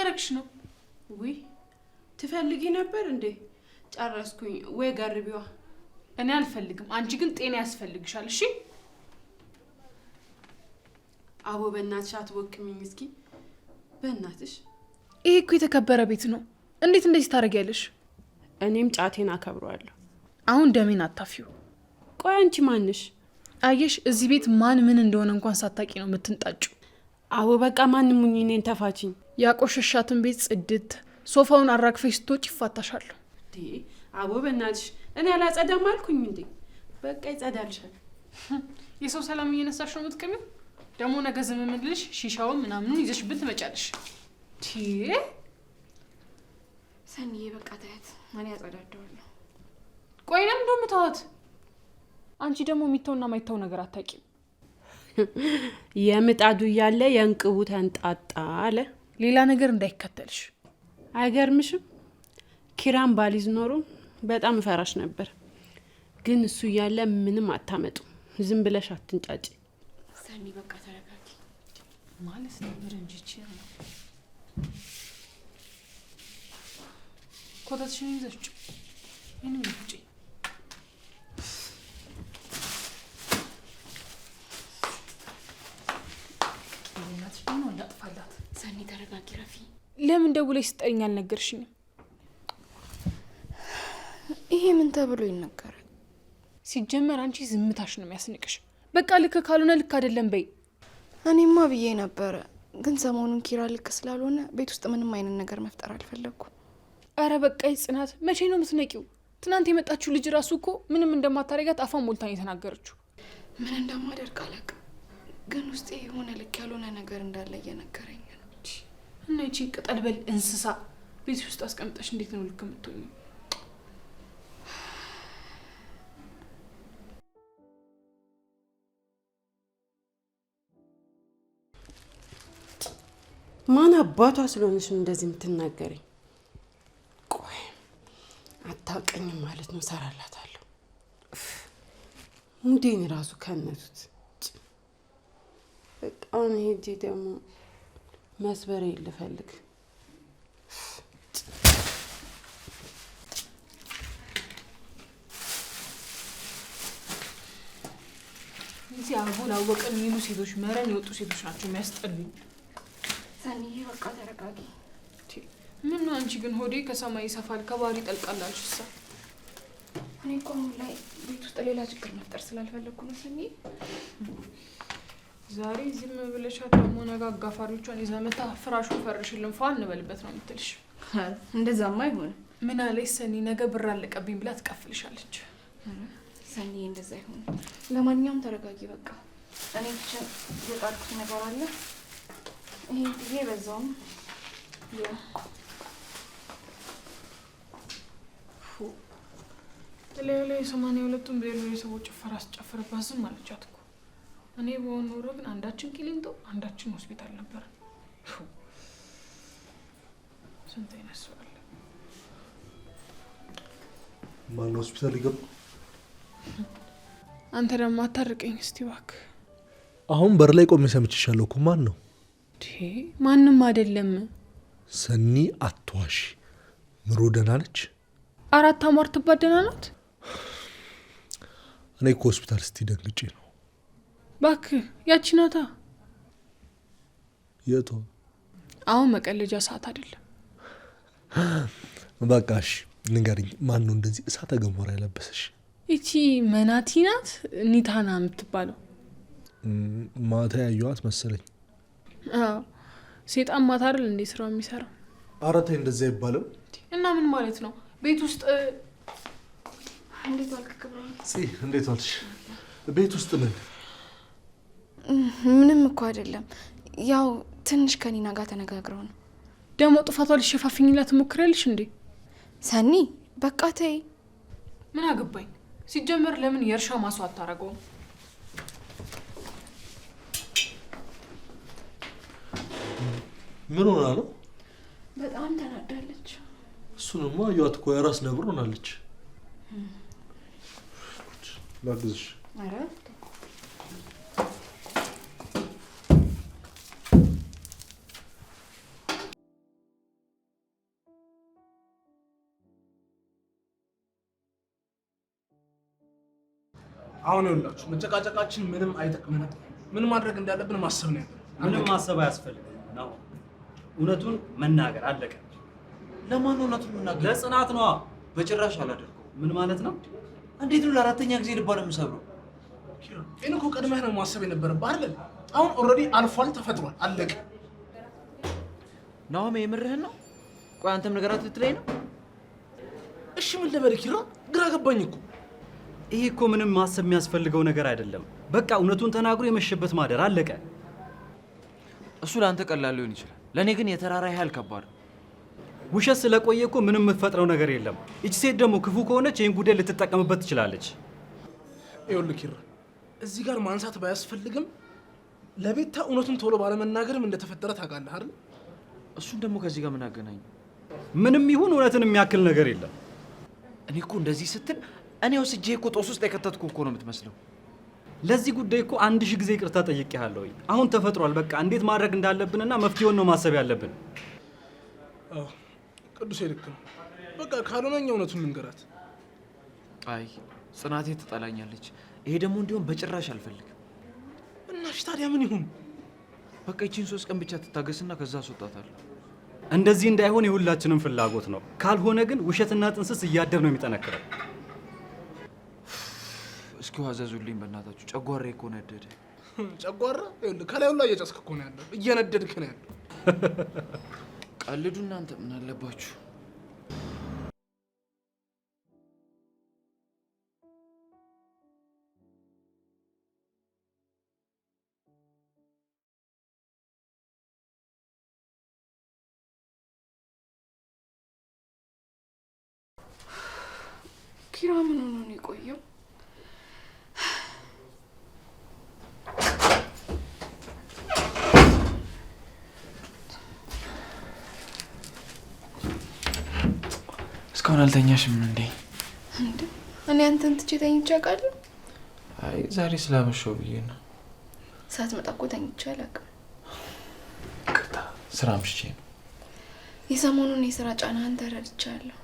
ያረክሽ ነው? ውይ ትፈልጊ ነበር እንዴ? ጨረስኩኝ ወይ ጋርቢዋ። እኔ አልፈልግም። አንቺ ግን ጤና ያስፈልግሻል። እሺ አቦ በእናትሽ አትወክሚኝ እስኪ በእናትሽ። ይሄ እኮ የተከበረ ቤት ነው። እንዴት እንደዚህ ታረጊያለሽ? እኔም ጫቴን አከብረዋለሁ። አሁን ደሜን አታፊው። ቆይ አንቺ ማንሽ? አየሽ እዚህ ቤት ማን ምን እንደሆነ እንኳን ሳታቂ ነው የምትንጣጩ። አቦ በቃ ማንንም ሙኝ እኔን ተፋችኝ። ያቆሸሻትን ቤት ጽድት ሶፋውን አራግፈሽ ስትወጪ ይፋታሻለሁ። አቦ በእናትሽ እኔ አላጸዳም አልኩኝ እንዴ? በቃ ይጸዳልሻል። የሰው ሰላም እየነሳሽ ነው የምትቀሚው። ደግሞ ነገ ዝም ምልሽ ሺሻውን ምናምኑን ይዘሽብን ትመጫለሽ። ሰኒዬ በቃ ታያት፣ እኔ አጸዳዳዋለሁ። ቆይ ለምን ደሞ ታዋት? አንቺ ደግሞ የሚተውና ማይተው ነገር አታቂም። የምጣዱ ያለ የእንቅቡ ተንጣጣ አለ። ሌላ ነገር እንዳይከተልሽ። አይገርምሽም? ኪራም ባሊዝ ኖሮ በጣም ፈራሽ ነበር። ግን እሱ ያለ ምንም አታመጡ። ዝም ብለሽ አትንጫጪ። ሰኒ በቃ ተረጋጊ ማለት ነበር እንጂ ይችላል። ኮታችሽን ይዘሽ እኔም ልጅ ነው እንዳጥፋላት። ሰኒ ተረጋጊ። ረፊ ለምን ደውለሽ ስጠኝ አልነገርሽኝም? ይሄ ምን ተብሎ ይነገራል? ሲጀመር አንቺ ዝምታሽ ነው የሚያስንቅሽ። በቃ ልክ ካልሆነ ልክ አይደለም በይ። እኔማ ብዬ ነበረ፣ ግን ሰሞኑን ኪራ ልክ ስላልሆነ ቤት ውስጥ ምንም አይነት ነገር መፍጠር አልፈለኩም። አረ በቃ ይጽናት፣ መቼ ነው የምትነቂው? ትናንት የመጣችው ልጅ ራሱ እኮ ምንም እንደማታረጋት አፋን ሞልታኝ የተናገረችው። ምን እንደማደርግ አላውቅም፣ ግን ውስጤ የሆነ ልክ ያልሆነ ነገር እንዳለ እየነገረኝ ነው። እና እቺ ቅጠል በል እንስሳ ቤት ውስጥ አስቀምጠሽ እንዴት ነው ልክ የምትሆኚው? ማን አባቷ ስለሆነሽ እንደዚህ የምትናገረኝ? ቆይ አታውቀኝም ማለት ነው። ሰራላታለሁ። ሙዴን ራሱ ከነቱት። በጣም ሄጄ ደግሞ መስበሬ ልፈልግ። እዚህ አሁን አወቀን የሚሉ ሴቶች መረን የወጡ ሴቶች ናቸው የሚያስጠሉኝ። ሰኒዬ በቃ ተረጋጊ። ምን ነው አንቺ ግን ሆዴ ከሰማይ ይሰፋል ከባህር ይጠልቃል። እኔ እኮ አሁን ላይ ቤት ውስጥ ሌላ ችግር መፍጠር ስላልፈለኩ ነው። ሰኒዬ ዛሬ ዝም ብለሽ ደግሞ ነገ አጋፋሪዎቿን ይዘህ መታ ፍራሹን ፈርሽልን ፏ እንበልበት ነው የምትልሽ። እንደዛማ አይሆንም። ምን አለሽ ሰኒ? ነገ ብር አለቀብኝ ብላ ትቀፍልሻለች። ሰኒዬ እንደዛ አይሆንም። ለማንኛውም ተረጋጊ በቃ። እኔ ብቻ የጣልኩት ነገር አለ። ይሄ ጊዜ በዛውም ሌላ 82ቱን ብሔረሰቦች ጭፈራ አስጨፍርባት ዝም አለቻት እኮ። እኔ በሆነ ኖሮ ግን አንዳችን ቂሊንጦ አንዳችን ሆስፒታል ነበር። ስንት ይነሳል? ማን ሆስፒታል ይገባ? አንተ ደግሞ አታርቀኝ እስቲ እባክህ። አሁን በር ላይ ቆሜ ሰምቼሻለሁ እኮ። ማን ነው? ማንም አይደለም። ሰኒ አትዋሽ። ምሮ ደህና ነች? አራት አሟርትባት ደህና ናት። እኔ እኮ ሆስፒታል እስቲ ደንግጬ ነው። እባክህ ያቺ ናታ። የቷ? አሁን መቀለጃ ሰዓት አይደለም። በቃሽ ንገሪኝ፣ ማን ነው እንደዚህ እሳተ ገሞራ ያለበሰሽ? እቺ መናቲ ናት ኒታና የምትባለው። ማታ ያዩዋት መሰለኝ። አዎ ሴጣን ማታ አይደል እንዴ ስራው የሚሰራው? ኧረ ተይ እንደዛ ይባላል። እና ምን ማለት ነው? ቤት ውስጥ እንዴት ዋልክ ክብራ? እንዴት ዋልሽ? ቤት ውስጥ ምንም እኮ አይደለም። ያው ትንሽ ከኒና ጋር ተነጋግረው ነው። ደግሞ ጥፋቷ ልትሸፋፍኝላት ትሞክራለሽ እንዴ? ሰኒ በቃ ተይ። ምን አገባኝ? ሲጀመር ለምን የእርሻ ማስዋት ታረገው? ምን ሆና ነው? በጣም ተናዳለች። እሱንማ አየኋት እኮ የራስ ነብር ሆናለች። ላግዝሽ? ኧረ አሁን ይኸውላችሁ መጨቃጨቃችን ምንም አይጠቅምንም። ምን ማድረግ እንዳለብን ማሰብ ነው ያለው። ምንም ማሰብ አያስፈልግም ነው። እውነቱን መናገር አለቀ። ለማን ነው እውነቱን መናገር? ለጽናት ነዋ። በጭራሽ አላደርገው። ምን ማለት ነው? እንዴት ነው ለአራተኛ ጊዜ ልባል የምሰብረው? ይሄን እኮ ቀድመህ ነው ማሰብ የነበረብህ አይደል? አሁን ኦልሬዲ አልፏል፣ ተፈጥሯል፣ አለቀ። ናሆም የምርህን ነው? ቆይ አንተም ነገራት ልትለኝ ነው? እሺ ምን ልበል ኪራ? ግራ ገባኝ እኮ። ይሄ እኮ ምንም ማሰብ የሚያስፈልገው ነገር አይደለም። በቃ እውነቱን ተናግሮ የመሸበት ማደር አለቀ። እሱ ለአንተ ቀላል ሊሆን ይችላል፣ ለእኔ ግን የተራራ ያህል ከባድ ነው። ውሸት ስለቆየ እኮ ምንም የምትፈጥረው ነገር የለም። እቺ ሴት ደግሞ ክፉ ከሆነች ይህን ጉዳይ ልትጠቀምበት ትችላለች። ይኸውልህ ኪራ፣ እዚህ ጋር ማንሳት ባያስፈልግም ለቤታ እውነቱን ቶሎ ባለመናገርም እንደተፈጠረ ታውቃለህ አይደል? እሱን ደግሞ ከዚህ ጋር ምን አገናኘው? ምንም ይሁን እውነትን የሚያክል ነገር የለም። እኔ እኮ እንደዚህ ስትል እኔ ወስጄ እኮ ጦስ ውስጥ የከተትኩ እኮ ነው የምትመስለው። ለዚህ ጉዳይ እኮ 1000 ጊዜ ይቅርታ ጠይቄሃለሁ። አሁን ተፈጥሯል። በቃ እንዴት ማድረግ እንዳለብንና መፍትሄውን ነው ማሰብ ያለብን። አዎ ቅዱሴ ልክ ነው። በቃ ካልሆነ እኛ እውነቱን እንገራት። አይ ጽናቴ ትጠላኛለች። ይሄ ደግሞ እንዲሆን በጭራሽ አልፈልግም። እና እሺ ታዲያ ምን ይሁን? በቃ ይቺን 3 ቀን ብቻ ትታገስና ከዛ አስወጣታለሁ። እንደዚህ እንዳይሆን የሁላችንም ፍላጎት ነው። ካልሆነ ግን ውሸትና ጥንስስ እያደር ነው የሚጠነክረው። እስኪ አዘዙልኝ በእናታችሁ፣ ጨጓራዬ እኮ ነደደ። ጨጓራ? ይኸውልህ ከላዩ ላይ እየጨስክ እኮ ነው ያለው፣ እየነደድክ ነው ያለው። ቀልዱ እናንተ ምን አለባችሁ? ኪራ ምን ሆኖ ነው የቆየው? እስካሁን አልተኛሽም እንዴ? እኔ አንተን ትቼ ተኝቼ አውቃለሁ? አይ ዛሬ ስላመሸው ብዬ ነው። ሳትመጣ እኮ ተኝቼ አላውቅም። ይቅርታ፣ ስራ አምሽቼ ነው። የሰሞኑን የስራ ጫናህን ተረድቻለሁ።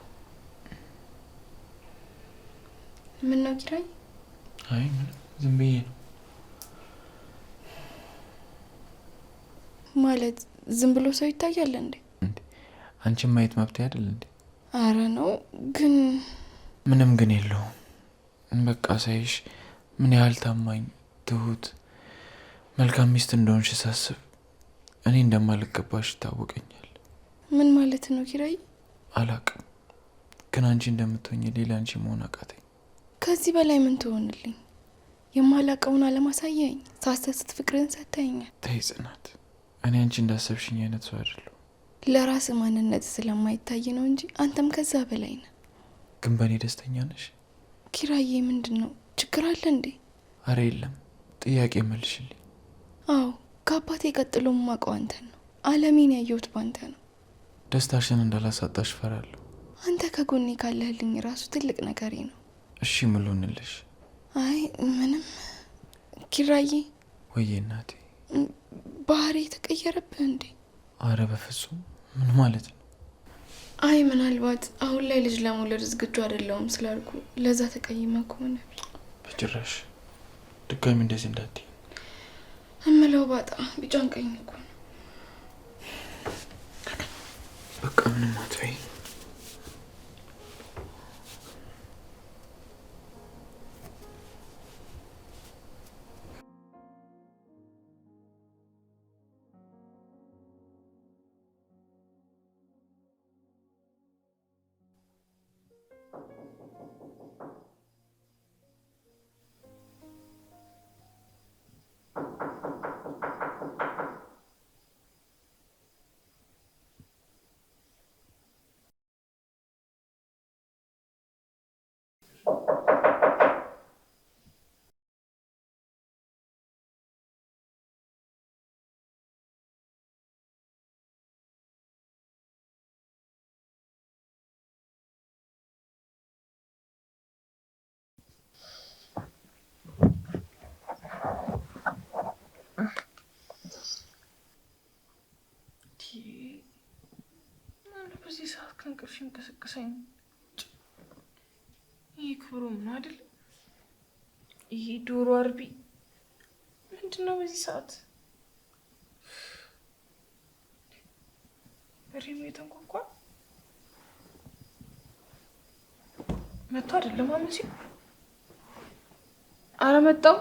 ምን ነው ኪራይ? አይ ምን ዝም ብዬ ነው። ማለት ዝም ብሎ ሰው ይታያል እንዴ? አንቺን ማየት መብት አይደል እንዴ? አረ ነው ግን ምንም ግን የለውም። በቃ ሳይሽ ምን ያህል ታማኝ፣ ትሁት፣ መልካም ሚስት እንደሆንሽ ሳስብ እኔ እንደማልገባሽ ይታወቀኛል። ምን ማለት ነው ኪራይ? አላቅም፣ ግን አንቺ እንደምትሆኝ ሌላ አንቺ መሆን አቃተኝ። ከዚህ በላይ ምን ትሆንልኝ? የማላቀውን አለማሳየኝ፣ ሳሰስት ፍቅርን ሰጥተኸኛል። ተይ ጽናት፣ እኔ አንቺ እንዳሰብሽኝ አይነት ሰው አይደለሁ። ለራስ ማንነት ስለማይታይ ነው እንጂ አንተም ከዛ በላይ ነህ። ግን በእኔ ደስተኛ ነሽ? ኪራዬ ምንድን ነው ችግር አለ እንዴ? አረ የለም። ጥያቄ መልሽልኝ። አዎ ከአባቴ ቀጥሎ የማውቀው አንተን ነው። አለሜን ያየሁት ባንተ ነው። ደስታሽን እንዳላሳጣሽ ፈራለሁ። አንተ ከጎኔ ካለህልኝ ራሱ ትልቅ ነገሬ ነው። እሺ ምን ልሆንልሽ? አይ ምንም። ኪራዬ። ወይዬ እናቴ። ባህሪ ተቀየረብህ እንዴ? አረ በፍጹም። ምን ማለት ነው? አይ ምናልባት አሁን ላይ ልጅ ለመውለድ ዝግጁ አይደለሁም ስላልኩ ለዛ ተቀይመ ከሆነ። በጭራሽ ድጋሚ እንደዚህ እንዳትይ። እምለው ባጣ ቢጫንቀኝ እኮ ነው። በቃ ምንም አትበይ። በዚህ ሰዓት ከእንቅልፍ እንቀሰቀሰኝ። ይህ ክብሩ ምን አይደለም። ይሄ ዶሮ አርቢ ምንድነው በዚህ ሰዓት? በሬም የተንኳኳ መጥቶ አይደለም አመሲ? አረ መጣው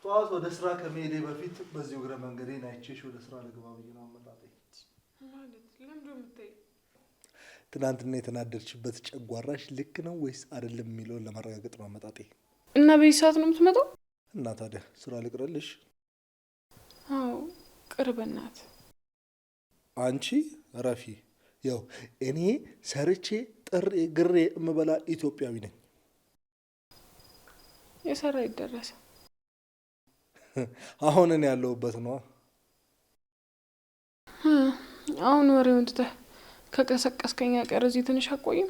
ጠዋት ወደ ስራ ከመሄዴ በፊት በዚህ እግረ መንገዴን አይቼሽ ወደ ስራ ልግባ ብዬ ነው አመጣጤ። ማለት ለምንድን ነው የምታይ? ትናንትና የተናደድሽበት ጨጓራሽ ልክ ነው ወይስ አይደለም የሚለውን ለማረጋገጥ ነው አመጣጤ። እና በዚህ ሰዓት ነው የምትመጣው? እና ታዲያ ስራ ልቅረልሽ? አዎ ቅርብ ናት። አንቺ ረፊ፣ ያው እኔ ሰርቼ ጥሬ ግሬ የምበላ ኢትዮጵያዊ ነኝ። የሰራ ይደረሰ አሁን እኔ ያለሁበት ነው። አሁን ወሬውን ትተህ ከቀሰቀስከኛ ቀር እዚህ ትንሽ አቆይም?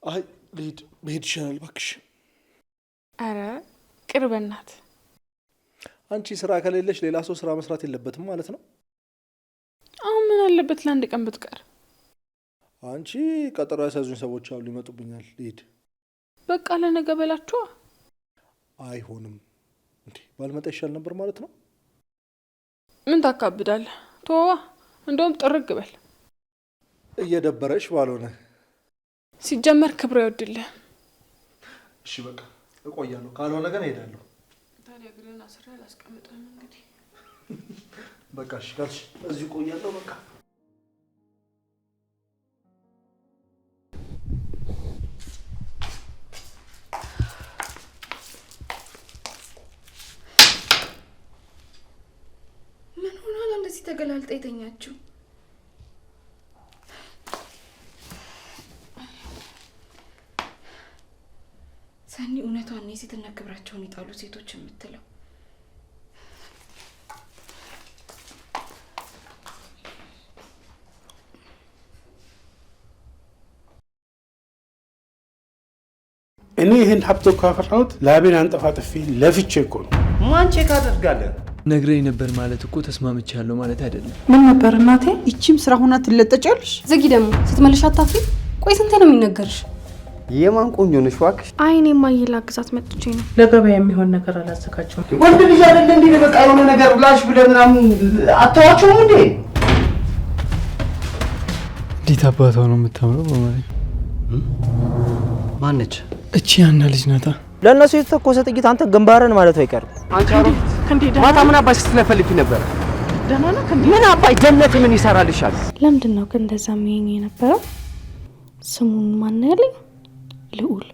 አይ ልሄድ ይሻላል እባክሽ። አረ ቅርብ ናት። አንቺ ስራ ከሌለሽ ሌላ ሰው ስራ መስራት የለበትም ማለት ነው? አሁን ምን አለበት ለአንድ ቀን ብትቀር? አንቺ ቀጠሮ ያሳዙኝ ሰዎች አሉ፣ ይመጡብኛል። ልሄድ በቃ ለነገ በላችኋ። አይሆንም እንዴ ባልመጣ ይሻል ነበር ማለት ነው። ምን ታካብዳለህ? ተወዋ፣ እንደውም ጥርግ በል። እየደበረሽ ባልሆነ ሲጀመር ክብር ይወድልህ። እሺ በቃ እቆያለሁ፣ ካልሆነ ግን እሄዳለሁ። ታዲያ ግሬና ስራ ላስቀምጥህም እንግዲህ። በቃ እሺ ካልሽ እዚሁ እቆያለሁ በቃ። ተገላልጣ የተኛችው? ሰኒ እውነቷን የሴትና ክብራቸውን የጣሉ ሴቶች የምትለው እኔ ይህን ሀብት እኮ ያፈራሁት ላቤን አንጠፋጥፌ ለፍቼ እኮ ነው። ማን ቼክ አደርጋለን? ነግረኝ ነበር ማለት እኮ ተስማምቻለሁ ማለት አይደለም። ምን ነበር እናቴ? ይቺም ስራ ሆና ትለጠጫለሽ። ዘጊ ደግሞ ስትመለሽ አታፍሪ? ቆይ ስንቴ ነው የሚነገርሽ? የማን ቆንጆ ነሽ እባክሽ? አይ እኔማ ላግዛት መጥቼ ነው። ለገበያ የሚሆን ነገር አላዘጋጀሁም። ወንድ ልጅ አይደል እንዴ? በቃ የሆነ ነገር ብላሽ ብለህ ምናምን አታዋቸውም እንዴ? እንዴት አባቷ ነው የምታምረው በማለት ማነች? እቺ ያና ልጅ ናታ። ለእነሱ የተተኮሰ ጥይት አንተ ግንባርን ማለት አይቀርም። አንቺ አሮት ማታ ምን አባሽ ስትለፈልፊ ነበር? ደህና ነህ እንዴ? ምን አባይ ጀነት ምን ይሰራልሻል? ለምንድን ነው ግን እንደዛ የሚሆን የነበረው? ስሙን ማን ያለኝ? ልዑል።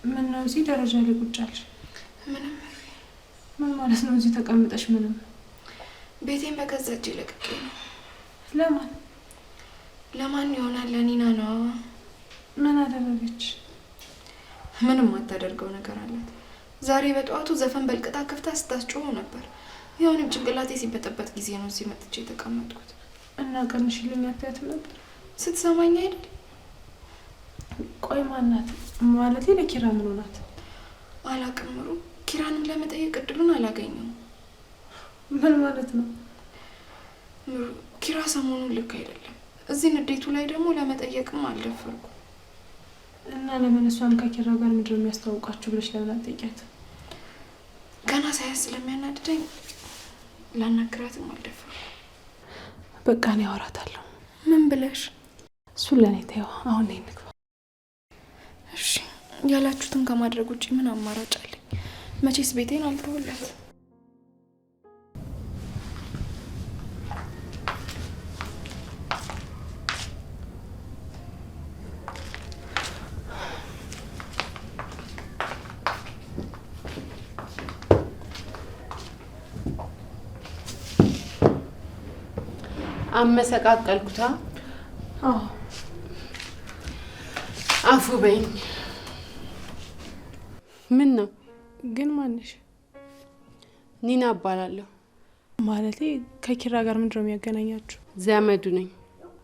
ምን ነው እዚህ ደረጃ ላይ ቁጭ አልሽ? ምንም። ምን ማለት ነው እዚህ ተቀምጠሽ? ምንም። ቤቴን በገዛ እጄ ለቅቄ ነው። ለማን ለማን ይሆናል? ለኒና ነው። ምን አደረገች? ምንም አታደርገው ነገር አላት። ዛሬ በጠዋቱ ዘፈን በልቅጣ ከፍታ ስታስጮህ ነበር። ያውንም ጭንቅላቴ ሲበጠበት ጊዜ ነው እዚህ መጥቼ የተቀመጥኩት። እና ቀንሽልኝ አትያትም ነበር? ስትሰማኝ አይደል? ቆይ ማናት? ማለቴ ለኪራ ምን ሆናት? አላውቅም። ኪራንም ለመጠየቅ እድሉን አላገኘሁም። ምን ማለት ነው? ኪራ ሰሞኑን ልክ አይደለም። እዚህ ንዴቱ ላይ ደግሞ ለመጠየቅም አልደፈርኩም። እና ለምን እሷን ከኪራ ጋር ምንድን ነው የሚያስተዋውቃችሁ ብለሽ ለምን አትጠይቂያት? ገና ሳያስ ስለሚያናድደኝ ላናግራትም አልደፈርኩም። በቃ እኔ አወራታለሁ። ምን ብለሽ? እሱን ለእኔ ተይው። አሁን ነይ እንግባ። እሺ፣ ያላችሁትን ከማድረግ ውጭ ምን አማራጭ አለኝ? መቼስ ቤቴን አልተውላት። አመሰቃቀልኩታ። አዎ አፉ በይኝ። ምን ነው ግን ማንሽ? ኒና እባላለሁ። ማለቴ ከኪራ ጋር ምንድነው የሚያገናኛችሁ? ዘመዱ ነኝ።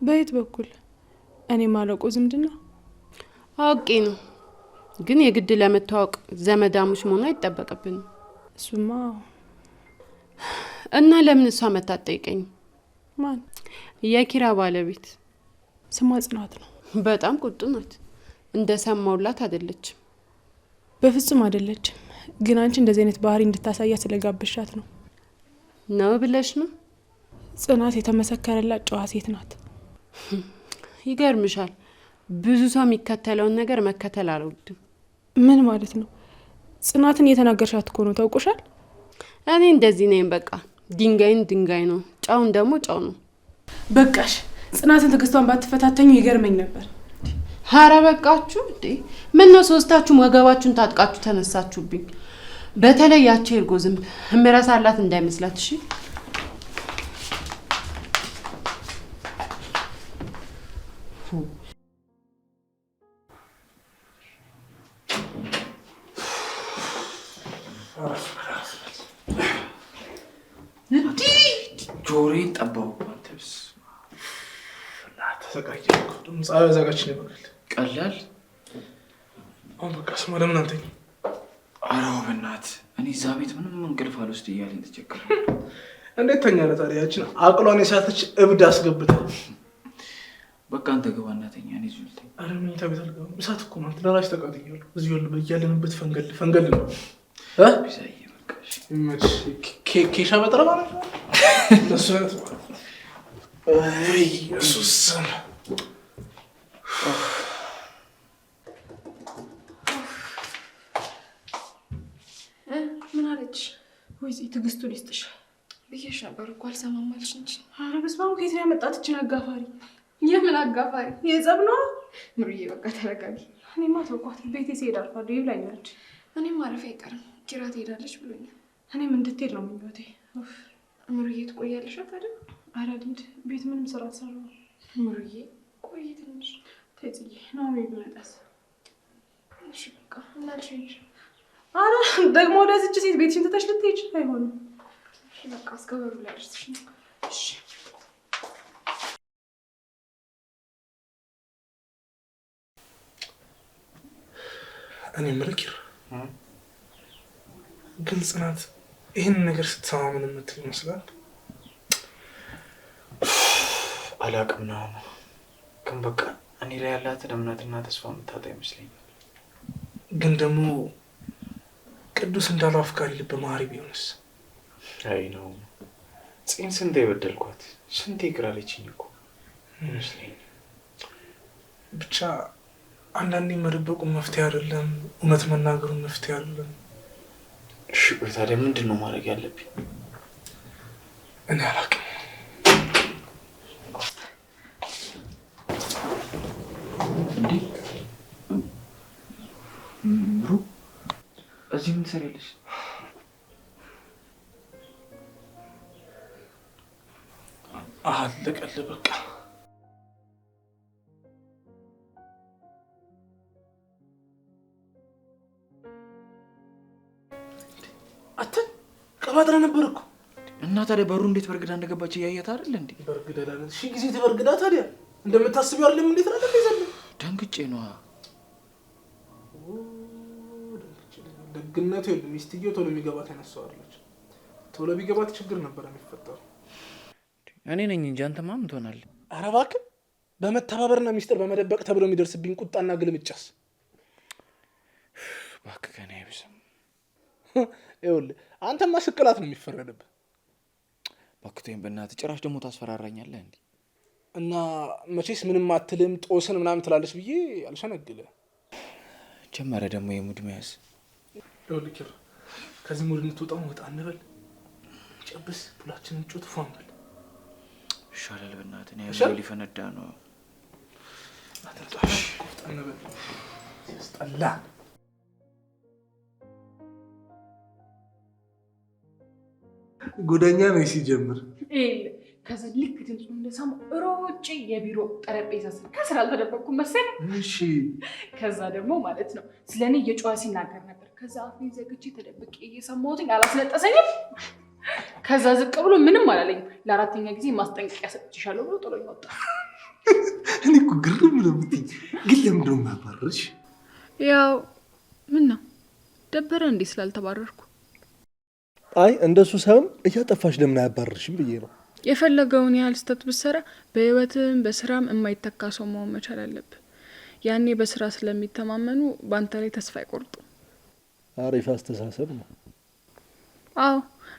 በየት በኩል? እኔ ማለቆ ዝምድና አውቄ ነው፣ ግን የግድ ለመታወቅ ዘመዳሙሽ መሆን አይጠበቅብንም። እሱማ። እና ለምን እሷ መታ አትጠይቀኝም? ማን? የኪራ ባለቤት። ስሟ ጽናት ነው። በጣም ቁጡ ናት። እንደሰማውላት አይደለችም። በፍጹም አይደለችም። ግን አንቺ እንደዚህ አይነት ባህሪ እንድታሳያ ስለጋብሻት ነው። ነው ብለሽ ነው? ጽናት የተመሰከረላት ጨዋ ሴት ናት። ይገርምሻል፣ ብዙ ሰው የሚከተለውን ነገር መከተል አልወድም። ምን ማለት ነው? ጽናትን እየተናገርሻት እኮ ነው። ታውቁሻል። እኔ እንደዚህ ነኝ። በቃ ድንጋይን ድንጋይ ነው፣ ጫውን ደግሞ ጫው ነው። በቃሽ። ጽናትን ትዕግስቷን ባትፈታተኙ ይገርመኝ ነበር። ሀረ በቃችሁ እንዴ! ምን ነው ሶስታችሁም ወገባችሁን ታጥቃችሁ ተነሳችሁብኝ? በተለይ ያቺ እርጎ ዝንብ እምረሳላት እንዳይመስላት እሺ። ጆሮዬን ጠባው። ዘጋችን ይበቃል። ቀላል አሁን በቃ ስማ፣ ለምን አንተኝ? ኧረ በእናትህ እኔ እዛ ቤት ምንም እንቅልፍ አልወስድ እያለኝ ተቸገረ። እንዴት ተኛለህ ታዲያ? ያችን አቅሏን የሳተች እብድ አስገብተህ። በቃ አንተ ግባ እና ተኛ፣ እኔ እዚሁ ልተኛ። ኧረ መኝታ ቤት አልገባም። እሳት እኮ ነው። ለራስህ ተቃጥያለሁ። እዚሁ ያለንበት ፈንገል ነው። ቢዛዬ በቃ ኬሻ በጥረ ማለት ነው። እሱ አይነት ኢየሱስ ምን አለች? ወይዚ ትዕግስቱን ይስጥሽ ብዬሽ ነበር እኮ አልሰማም አለች እንጂ። ኧረ በስመ አብ፣ ከየት ነው ያመጣትችን አጋፋሪ? የምን አጋፋሪ? የጸብ ነው። ምሩዬ በቃ ተረጋጊ። እኔማ ተውኳት። ቤቴ ስሄድ አርፋለሁ ይብላኛለች። እኔም ማረፍ አይቀርም። ኪራ ትሄዳለች ብሎኛል። እኔም እንድትሄድ ነው ምኞቴ። ምሩዬ ትቆያለሽ ታዲያ? ኧረ ልሂድ። ቤት ምንም ስራ አልሰራሁም። ምሩዬ ቆይ ትንሽ ተይ ጽዬ ነው የሚመጣስ። እሺ በቃ እናልሽኝ። ኧረ ደግሞ ወደዚች ሴት ቤትሽን ትተሽ ልትሄጂ አይሆንም። እሺ በቃ እስከ በሩ ላይ አድርሰሽ ነው። እሺ እኔ የምልህ ኪራ፣ ግን ጽናት ይህን ነገር ስትሰማ ምን የምትል ይመስላል? አላቅም ነው፣ ግን በቃ እኔ ላይ ያላትን እምነትና ተስፋ የምታጣ ይመስለኛል። ግን ደግሞ ቅዱስ እንዳለው አፍቃሪ ልብ ማሪ ቢሆንስ? አይ ነው ጽን ስንቴ የበደልኳት፣ ስንቴ ይቅር አለችኝ እኮ ይመስለኛል። ብቻ አንዳንዴ መደበቁ መፍትሄ አይደለም፣ እውነት መናገሩ መፍትሄ አይደለም። እሺ ቆይ ታዲያ ምንድን ነው ማድረግ ያለብኝ? እኔ አላውቅም። እንዴ ምሩ እዚህ ምን ትሰሪያለሽ? አለቀልህ በቃ። አተን ቀባጥራ ነበር እኮ። እና ታዲያ በሩ እንዴት በርግዳ እንደገባች እያየት አይደል እንዴ? በርግዳ ላለት ሺ ጊዜ ተበርግዳ። ታዲያ እንደምታስቢው አይደለም። እንዴት ነው እንደዘለ? ደንግጬ ነው። ደግነቱ ይኸውልህ፣ ሚስትየው ቶሎ የሚገባት አይነሳው አይደለች። ቶሎ ቢገባት ችግር ነበር የሚፈጠረው። እኔ ነኝ እንጂ አንተማ ምን ትሆናለህ? ኧረ እባክህ፣ በመተባበርና ሚስጥር በመደበቅ ተብሎ የሚደርስብኝ ቁጣና ግልምጫስ እባክህ ከእኔ አይብስም። ይኸውልህ አንተማ ስቅላት ነው የሚፈረድብህ። እባክህ ተወኝ በእናትህ። ጭራሽ ደግሞ ታስፈራራኛለህ እንዴ? እና መቼስ ምንም አትልም ጦስን ምናምን ትላለች ብዬ አልሸነግልህ። ጀመረ ደግሞ የሙድ መያዝ። ይኸውልህ ኪራ፣ ከዚህ ሙድ እንድትወጣው ወጣ እንበል፣ ጨብስ፣ ፑላችንን ጩት ፏ እንበል ይሻላል። በእናትህ ነው ሊፈነዳ ነው። አትጣሽ ቆፍጠን በል ሲያስጠላ። ጉደኛ ነው ሲጀምር። ከዛ ልክ ድምፁ እንደሰማሁ ሮጬ የቢሮ ጠረጴዛ ስር ከስራ አልተደበቅኩም መሰለኝ። እሺ። ከዛ ደግሞ ማለት ነው ስለኔ እየጮኸ ሲናገር ነበር። ከዛ አፌን ዘግቼ ተደብቄ እየሰማሁትኝ አላስለጠሰኝም። ከዛ ዝቅ ብሎ ምንም አላለኝም። ለአራተኛ ጊዜ ማስጠንቀቂያ ሰጥቼሻለሁ ብሎ ጥሎኝ ወጣ። እኔ እኮ ግርም ነው የምትይኝ፣ ግን ለምንድን ነው የማያባርርሽ? ያው ምን ነው ደበረ እንዴ ስላልተባረርኩ? አይ እንደሱ ሳይሆን እያጠፋሽ ለምን አያባርርሽም ብዬ ነው። የፈለገውን ያህል ስህተት ብትሰራ በህይወትም በስራም የማይተካ ሰው መሆን መቻል አለብህ። ያኔ በስራ ስለሚተማመኑ በአንተ ላይ ተስፋ አይቆርጡም። አሪፍ አስተሳሰብ ነው። አዎ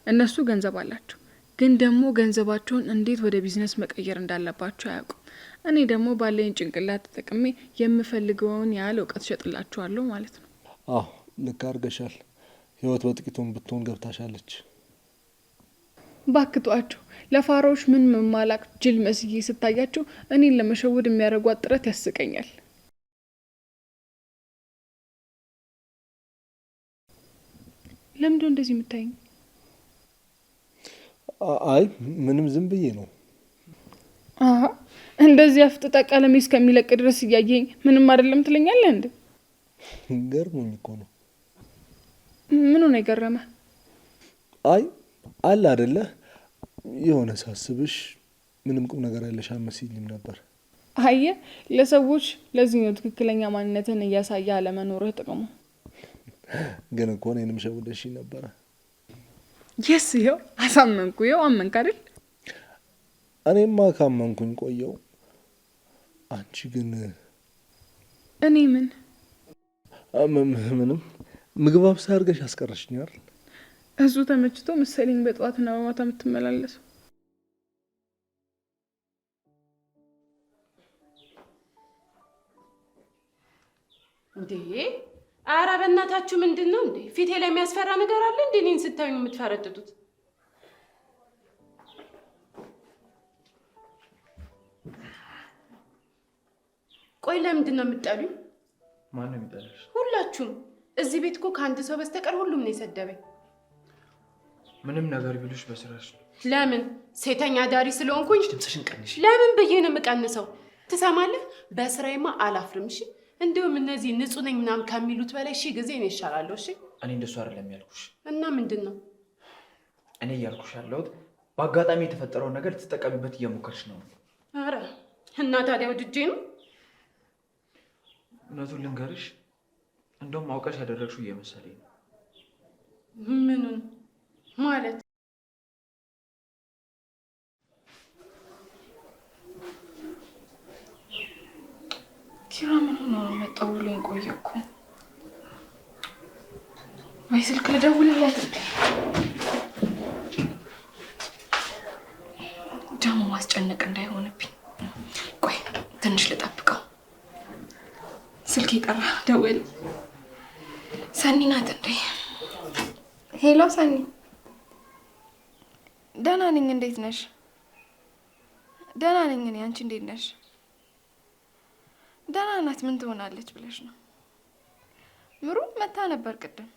እነሱ ገንዘብ አላቸው፣ ግን ደግሞ ገንዘባቸውን እንዴት ወደ ቢዝነስ መቀየር እንዳለባቸው አያውቁም። እኔ ደግሞ ባለኝ ጭንቅላት ተጠቅሜ የምፈልገውን ያህል እውቀት ሸጥላቸዋለሁ ማለት ነው። አዎ ልክ አድርገሻል። ህይወት በጥቂቱም ብትሆን ገብታሻለች። ባክቷቸው ለፋሮች ምን መማላቅ ጅል መስዬ ስታያቸው እኔን ለመሸወድ የሚያደርጓት ጥረት ያስቀኛል። ለምንድነው እንደዚህ የምታይኝ? አይ ምንም ዝም ብዬ ነው። እንደዚህ አፍጥጣ ቀለሜ እስከሚለቅ ድረስ እያየኝ ምንም አይደለም ትለኛለህ እንዴ? ገርሞኝ እኮ ነው። ምኑ ነው የገረመ? አይ አለ አይደለ የሆነ ሳስብሽ ምንም ቁም ነገር ያለሽ አልመሰለኝም ነበር። አየ ለሰዎች ለዚህ ነው ትክክለኛ ማንነትን እያሳየ አለመኖርህ ጥቅሙ። ግን እኮ እኔንም ሸውደሽኝ ነበረ። የስ ይኸው አሳመንኩ። ይኸው አመንክ አይደል? እኔማ ካመንኩኝ ቆየው። አንቺ ግን እኔ ምን ምንም ምግብ አብሳ አድርገሽ አስቀረሽኝ አይደል? እሱ ተመችቶ መሰለኝ በጠዋትና በማታ የምትመላለሰው። እንዴ ኧረ በእናታችሁ ምንድን ነው እንዴ? ፊቴ ላይ የሚያስፈራ ነገር አለ እንዴ? እኔን ስታዩኝ የምትፈረጥጡት? ቆይ ለምንድን ነው የምትጠሉኝ? ማን ነው የሚጠላሽ? ሁላችሁም። እዚህ ቤት እኮ ከአንድ ሰው በስተቀር ሁሉም ነው የሰደበኝ። ምንም ነገር ቢሉሽ በስራሽ ነው። ለምን? ሴተኛ ዳሪ ስለሆንኩኝ? ድምፅሽን ቀንሽ። ለምን ብዬ ነው የምቀንሰው? ትሰማለህ? በስራዬማ አላፍርም። እሺ እንዲሁም እነዚህ ንጹህ ነኝ ምናምን ከሚሉት በላይ ሺህ ጊዜ ነው ይሻላለሁ። እሺ እኔ እንደሱ አይደለም ያልኩሽ። እና ምንድን ነው? እኔ እያልኩሽ ያለሁት በአጋጣሚ የተፈጠረውን ነገር ትጠቀሚበት እየሞከርሽ ነው። አረ እና ታዲያ ወድጄ ነው? እውነቱን ልንገርሽ፣ እንደውም አውቀሽ ያደረግሽው እየመሰለኝ ነው። ምኑን ማለት? ኪራ ምን ሆኖ ነው መጣው ብሎኝ ቆየ እኮ። ወይ ስልክ ልደውልለት ደግሞ ማስጨነቅ እንዳይሆንብኝ። ቆይ ትንሽ ልጠብቀው። ስልክ ይጠራ፣ ደውል። ሰኒ ናት እንዴ? ሄሎ ሰኒ። ደህና ነኝ። እንዴት ነሽ? ደህና ነኝ እኔ። አንቺ እንዴት ነሽ? ደህና ናት። ምን ትሆናለች ብለሽ ነው? ምሩ መታ ነበር ቅድም።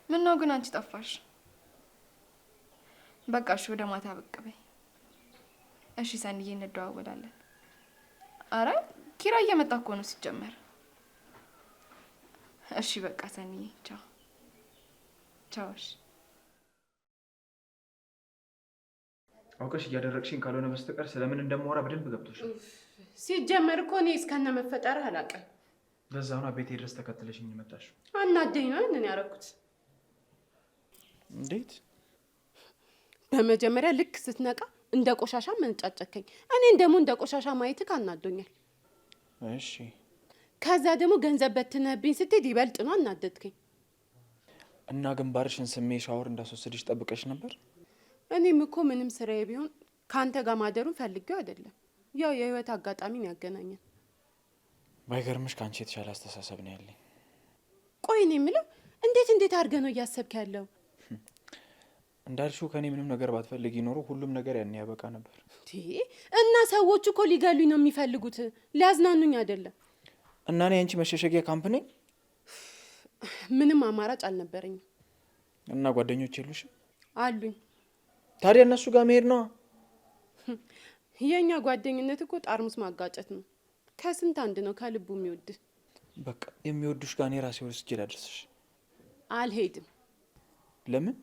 ምን ነው ግን አንቺ ጠፋሽ? በቃ እሺ፣ ወደ ማታ ብቅ በይ። እሺ ሰኒዬ፣ እንደዋወላለን። አረ ኪራ እየመጣ እኮ ነው ሲጀመር። እሺ በቃ ሰኒዬ፣ ቻው ቻው። እሺ አውቀሽ እያደረግሽኝ ካልሆነ በስተቀር ስለምን እንደማወራ በደንብ ገብቶሻል። ሲጀመር እኮ እኔ እስከነ መፈጠርህ አላውቅም። ለዛውና ቤቴ ድረስ ተከትለሽኝ የመጣሽው አናደኝ ነው እንን ያደረኩት። እንዴት? በመጀመሪያ ልክ ስትነቃ እንደ ቆሻሻ መንጫጨከኝ። እኔን ደግሞ እንደ ቆሻሻ ማየትህ አናዶኛል። እሺ። ከዛ ደግሞ ገንዘብ በትነህብኝ ስትሄድ ይበልጥ ነው አናደድከኝ። እና ግንባርሽን ስሜ ሻወር እንዳስወስድሽ ጠብቀሽ ነበር? እኔም እኮ ምንም ስራዬ ቢሆን ከአንተ ጋር ማደሩን ፈልጌው አይደለም። ያው የህይወት አጋጣሚን ያገናኘን። ባይገርምሽ ከአንቺ የተሻለ አስተሳሰብ ነው ያለኝ። ቆይ እኔ የምለው እንዴት አድርገህ ነው እያሰብክ ያለው? እንዳልሽው ከኔ ምንም ነገር ባትፈልጊ ኖሮ ሁሉም ነገር ያን ያበቃ ነበር። እና ሰዎቹ እኮ ሊገሉኝ ነው የሚፈልጉት፣ ሊያዝናኑኝ አይደለም። እና እኔ አንቺ መሸሸጊያ ካምፕ ነኝ? ምንም አማራጭ አልነበረኝም። እና ጓደኞች የሉሽም? አሉኝ። ታዲያ እነሱ ጋር መሄድ ነው። የኛ ጓደኝነት እኮ ጣርሙስ ማጋጨት ነው። ከስንት አንድ ነው ከልቡ የሚወድ። በቃ የሚወዱሽ ጋር እኔ ራሴ ወስጄ ላድርስሽ። አልሄድም። ለምን?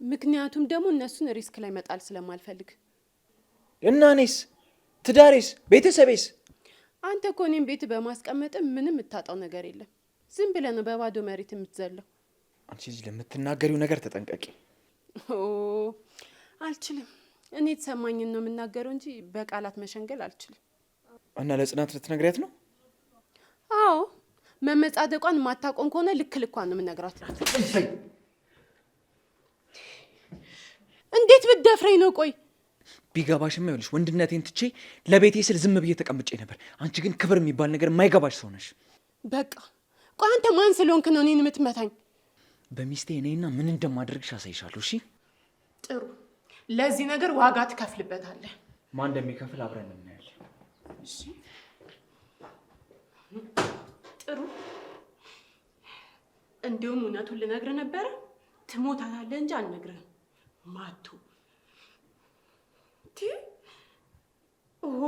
ምክንያቱም ደግሞ እነሱን ሪስክ ላይ መጣል ስለማልፈልግ። እና እኔስ? ትዳሬስ? ቤተሰቤስ? አንተ እኮ እኔም ቤት በማስቀመጥ ምንም የምታጣው ነገር የለም። ዝም ብለህ ነው በባዶ መሬት የምትዘለው። አንቺ ልጅ ለምትናገሪው ነገር ተጠንቀቂ። አልችልም። እኔ የተሰማኝን ነው የምናገረው እንጂ በቃላት መሸንገል አልችልም። እና ለጽናት ልትነግሪያት ነው? አዎ፣ መመጻደቋን ማታቆም ከሆነ ልክ ልኳን ነው የምነግራት። እንዴት ብትደፍረኝ ነው? ቆይ ቢገባሽማ ይኸውልሽ ወንድነቴን ትቼ ለቤቴ ስል ዝም ብዬ ተቀምጬ ነበር። አንቺ ግን ክብር የሚባል ነገር የማይገባሽ ሰው ነሽ። በቃ ቆይ አንተ ማን ስለሆንክ ነው እኔን የምትመታኝ? በሚስቴ እኔና ምን እንደማደርግሽ አሳይሻለሁ። እሺ ጥሩ። ለዚህ ነገር ዋጋ ትከፍልበታለህ። ማን እንደሚከፍል አብረን እናያለን። እሺ ጥሩ። እንዲሁም እውነቱን ልነግርህ ነበረ። ትሞታለህ እንጂ አልነግርህም። ማቱ ኦሆ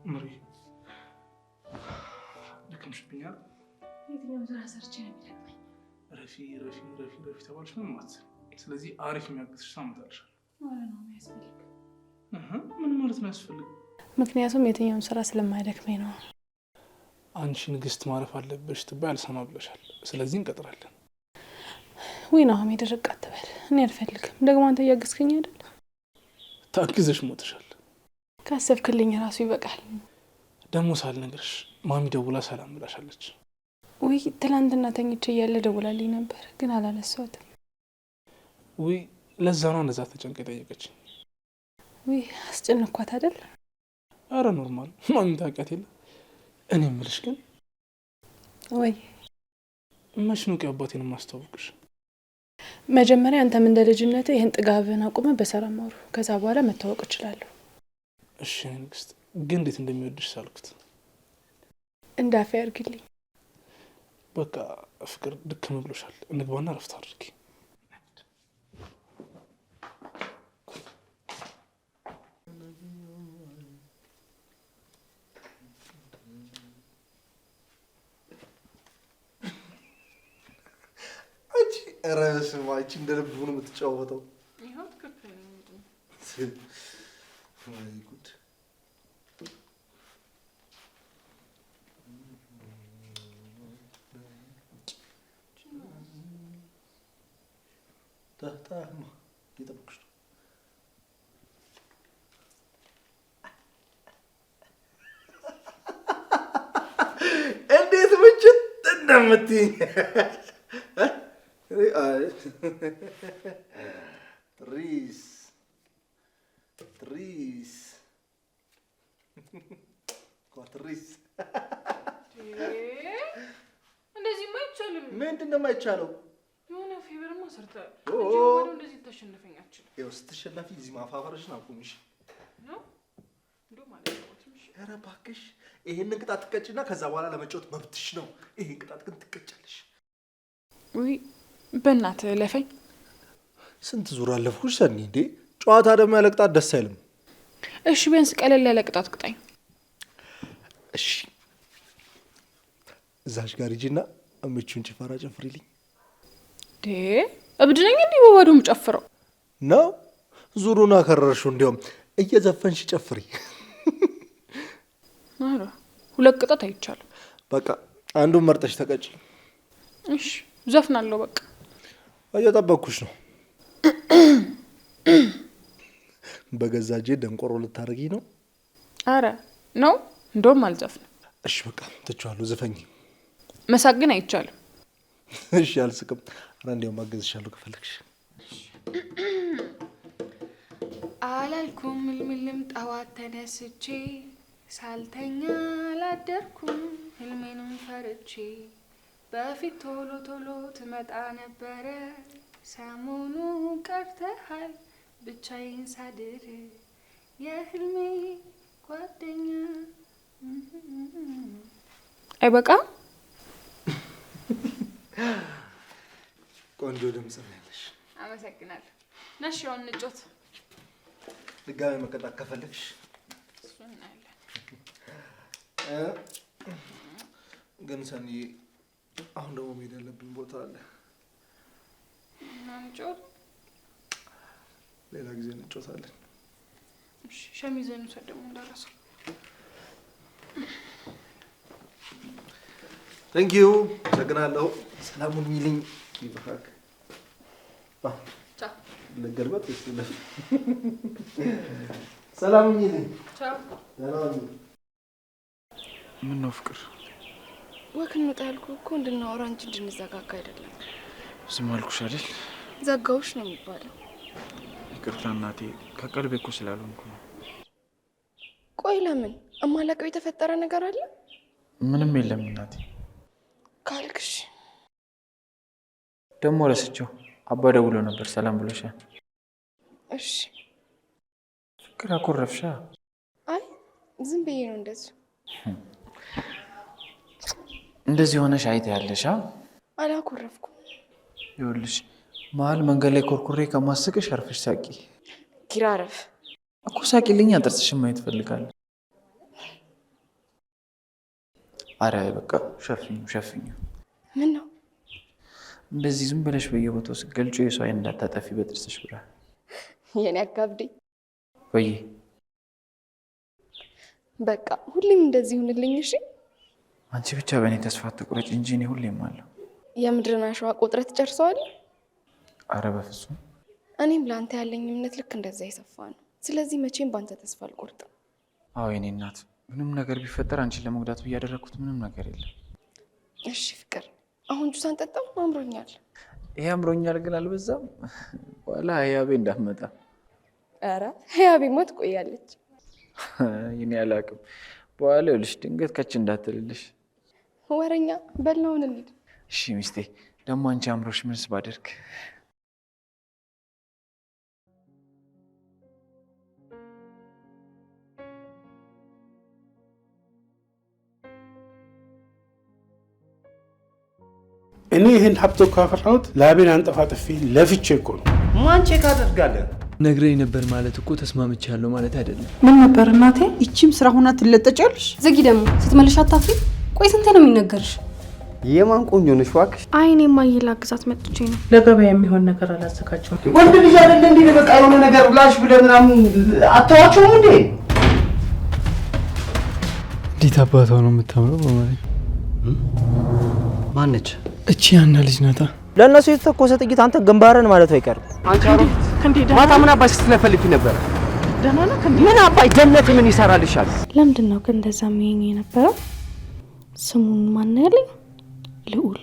ምሪ ደከምሽብኛል። የትኛው ስራ ሰርቼ ነው የሚደክመኝ? ረፊ ተባልሽ ምን ማለት? ስለዚህ አሪፍ የሚያግዝሽ ሰው አመጣልሻለሁ። ማለት ነው የሚያስፈልግ? ምን ማለት ነው ያስፈልግ? ምክንያቱም የትኛውም ስራ ስለማይደክመኝ ነው። አንቺ ንግስት ማረፍ አለብሽ ትባይ አልሰማ ብለሻል። ስለዚህ እንቀጥራለን። ወይ ነው ድርቅ አትበል። እኔ አልፈልግም። ደግሞ አንተ እያገዝከኝ አይደል? ታግዘሽ ሞትሻል። ካሰብክልኝ ራሱ ይበቃል። ደግሞ ሳልነግርሽ ማሚ ደውላ ሰላም ብላሻለች። ወይ ትላንትና ተኝቼ እያለ ደውላልኝ ነበር ግን አላነሳሁትም። ወይ ለዛ ነው እንደዛ ተጨንቀ ጠየቀች። ወይ አስጨነኳት አይደል? አረ ኖርማል። ማሚ ታውቂያት የለ። እኔ የምልሽ ግን ወይ መች ነው አባቴን ማስተዋወቅሽ? መጀመሪያ አንተም እንደ ልጅነቴ ይሄን ጥጋብህን አቁመ በሰላም አውሩ። ከዛ በኋላ መታወቅ እችላለሁ። እሺ ንግስት፣ ግን እንዴት እንደሚወድሽ ሳልኩት እንዳፈ ያርግልኝ። በቃ ፍቅር ድክም ብሎሻል። እንግባና ረፍት አድርጊ። አንቺ ረስ ማይቺ እንደልብ ሆነ የምትጫወተው ይሄው ትክክል ነው። ወይ ጉድ! ታታማ እየጠበኩሽ ነው። እንዴት ምችት እንደምትይኝ ትሪስ እንደዚህ ማይቻልም። ምንድን ነው የማይቻለው? የሆነ ፌቨርማ ሰርተህ እንደዚህ ታሸንፈኝ አትችልም። ይኸው ስትሸነፊ እዚህ ማፋፈርሽን አቁምሽ ነው እንደው ማለት ነው። ኧረ እባክሽ ይሄንን ቅጣት ትቀጭና ከዛ በኋላ ለመጫወት መብትሽ ነው። ይሄን ቅጣት ግን ትቀጫለሽ። ወይ በእናትህ ለፈኝ። ስንት ዙር አለፍኩሽ ሰኒ። እንዴ ጨዋታ ደግሞ ያለ ቅጣት ደስ አይልም። እሺ ቢያንስ ቀለል ያለ ቅጣት ቅጣኝ። እሺ እዛሽ ጋር ሂጂና እምቹን ጭፈራ ጨፍሪልኝ። እብድ ነኝ እንዲህ በባዶ የምጨፍረው ነው? ዙሩን አከረርሽው። እንዲያውም እየዘፈንሽ ጨፍሪ። አረ ሁለት ቅጣት አይቻልም። በቃ አንዱን መርጠሽ ተቀጪ። እሺ ዘፍናለሁ። በቃ እየጠበቅኩሽ ነው። በገዛ እጄ ደንቆሮ ልታረጊ ነው? አረ ነው እንደውም አልዘፍንም። እሺ በቃ ትችዋለሁ። ዘፈኝ። መሳቅ ግን አይቻልም። እሺ አልስቅም። አረ እንዲያውም አገዝሻለሁ ከፈለግሽ። አላልኩም ምልምልም ጠዋት ተነስቼ ሳልተኛ አላደርኩም ህልሜንም ፈርቼ በፊት ቶሎ ቶሎ ትመጣ ነበረ ሰሞኑ ቀርተሃል ብቻዬን ሳድር የህልሜ ጓደኛ አይበቃ ቆንጆ ድምጽ ነው ያለሽ። አመሰግናለሁ። ነሽውን ንጮት ድጋሚ መቀጣት ከፈለግሽ እሱን እናያለን። ግን ሰኒ አሁን ደግሞ መሄድ ያለብን ቦታ አለ። እንጮት ሌላ ጊዜ እንጮታለን። እሺ ሸሚዝን ውሰድ ደግሞ እንዳረሰው። ቴንክ ዩ አመሰግናለሁ። ሰላሙን ሚልኝ ይባርክ። ቻው ለገልበት ይስለፍ። ሰላሙን ሚልኝ ቻው። ሰላም ምን ነው ፍቅር? ወክ እንውጣ ያልኩህ እኮ እንድናወራ እንጂ እንድንዘጋጋ አይደለም። ዝም አልኩሽ አይደል? ዘጋውሽ ነው የሚባለው። ይቅርታ እናቴ፣ ከቀልቤ እኮ ስላልሆንኩ ነው። ቆይ ለምን? እማላውቀው የተፈጠረ ነገር አለ? ምንም የለም እናቴ። ካልክሽ ደግሞ ረስቼው አባ ደውሎ ነበር ሰላም ብሎሻል? እሺ። ፍቅር አኮረፍሻ? አይ ዝም ብዬ ነው እንደዚህ። እንደዚህ ሆነሽ አይተ ያለሻ? አላኮረፍኩም። ይኸውልሽ መሀል መንገድ ላይ ኮርኩሬ ከማስቅሽ አርፈሽ ሳቂ። ኪራ አረፍ እኮ ሳቂልኝ። ጥርስሽን ማየት እፈልጋለሁ። አረ በቃ ሸፍኙ ሸፍኙ። ምን ነው እንደዚህ ዝም ብለሽ በየቦታው ስትገልጪ የሰው አይን እንዳታጠፊ በጥርስሽ ብራ። የኔ አጋብዴ ወይ በቃ ሁሌም እንደዚህ ሁንልኝ እሺ። አንቺ ብቻ በእኔ ተስፋ አትቁረጭ እንጂ እኔ ሁሌም አለሁ። የምድርን አሸዋ ቆጥረህ ትጨርሰዋለህ? አረ በፍጹም። እኔም ለአንተ ያለኝ እምነት ልክ እንደዛ የሰፋ ነው። ስለዚህ መቼም በአንተ ተስፋ አልቆርጥም። አዎ የኔ እናት፣ ምንም ነገር ቢፈጠር አንቺን ለመጉዳት ብዬ ያደረኩት ምንም ነገር የለም። እሺ ፍቅር፣ አሁን ጁስ አንጠጣም? አምሮኛል። ይሄ አምሮኛል ግን አልበዛም? በኋላ ህያቤ እንዳትመጣ። አረ ህያቤማ ትቆያለች። ይኔ አላውቅም። በኋላ ይኸውልሽ ድንገት ከች እንዳትልልሽ። ወረኛ በልነውን እንሂድ። እሺ ሚስቴ፣ ደግሞ አንቺ አምሮሽ ምንስ ባደርግ? እኔ ይህን ሀብቶ ካፈራሁት ላቤን አንጠፋጥፌ ለፍቼ እኮ ነው። ማን ቼክ አደርጋለን? ነግረኝ ነበር ማለት እኮ ተስማምቻለሁ ማለት አይደለም። ምን ነበር እናቴ? ይቺም ስራ ሆና ትለጠጫለሽ። ዘጊ ደግሞ ስትመልሽ አታፍሪ? ቆይ ስንቴ ነው የሚነገርሽ? የማን ቆንጆ ነሽ እባክሽ? አይ እኔማ ላግዛት መጥቼ ነው። ለገበያ የሚሆን ነገር አላዘጋጀሁም። ወንድ ልጅ አይደለ እንዴ? በቃ የሆነ ነገር ብላሽ ብለህ ምናምን አታዋቸውም እንዴ? እንዴት አባቷ ነው የምታምረው በማለት ማነች? እቺ ያና ልጅ ናታ። ለእነሱ የተተኮሰ ጥይት አንተ ግንባርን ማለት አይቀርም። አንቺ አሮጊት ማታ ምን አባሽ ስትለፈልፊ ነበር? ደህና ነው እንዴ? ምን አባይ ጀነት ምን ይሰራልሻል? ለምንድን ነው ግን እንደዛ የሚሆን የነበረው? ስሙን ማን ያለኝ? ልዑል